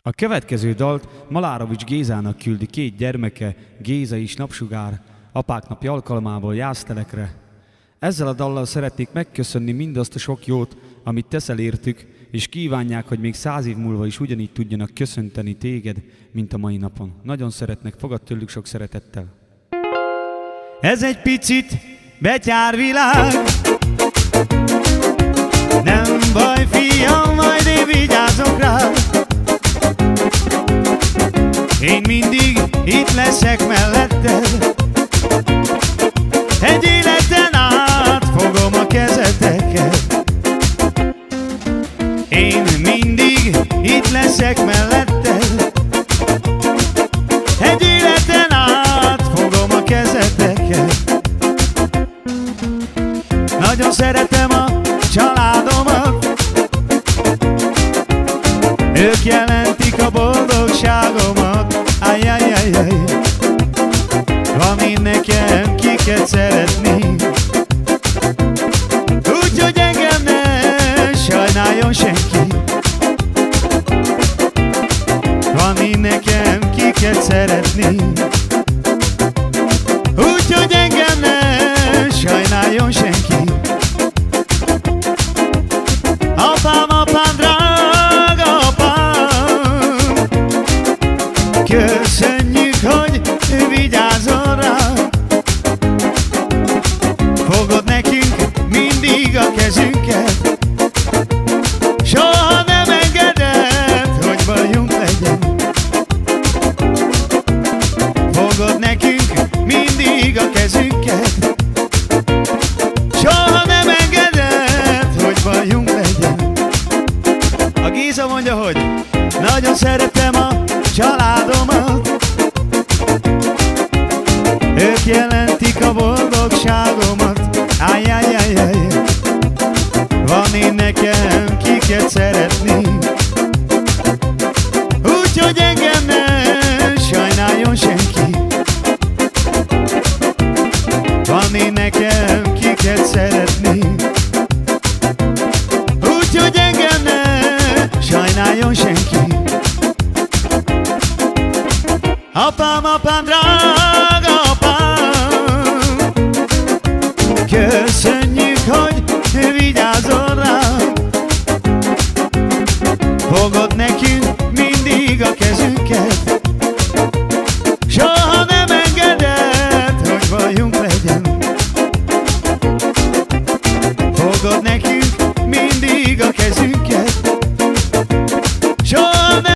A következő dalt Malárovics Gézának küldi két gyermeke, Géza és Napsugár, apák napja alkalmából Jásztelekre. Ezzel a dallal szeretnék megköszönni mindazt a sok jót, amit teszel értük, és kívánják, hogy még 100 év múlva is ugyanígy tudjanak köszönteni téged, mint a mai napon. Nagyon szeretnek, fogad tőlük sok szeretettel. Ez egy picit betyár világ, nem baj fiam, majd én vigyázok rá. Én mindig itt leszek melletted, egy életen át fogom a kezeteket. Én mindig itt leszek melletted, egy életen át fogom a kezeteket. Nagyon szeretem a családomat, ők jelentik a boldogságomat. Ajjajjajjaj, van én nekem kiket szeretni, úgyhogy engem ne sajnáljon senki. Van én nekem kiket szeretni, úgyhogy engem ne sajnáljon senki. Apám, apám, drága apám, köszönjük, hogy vigyázol rá. Fogod nekünk mindig a kezünket, soha nem engeded, hogy bajunk legyen. Fogod nekünk mindig a kezünket, soha nem engeded, hogy bajunk legyen. A Géza mondja, hogy nagyon szeretem a családomat, ők jelentik a boldogságomat. Ajjajjajjaj, van én nekem kiket szeretni, úgyhogy engem ne sajnáljon senki. Van én nekem kiket szeretni, úgyhogy engem ne sajnáljon senki. Apám, apám, drága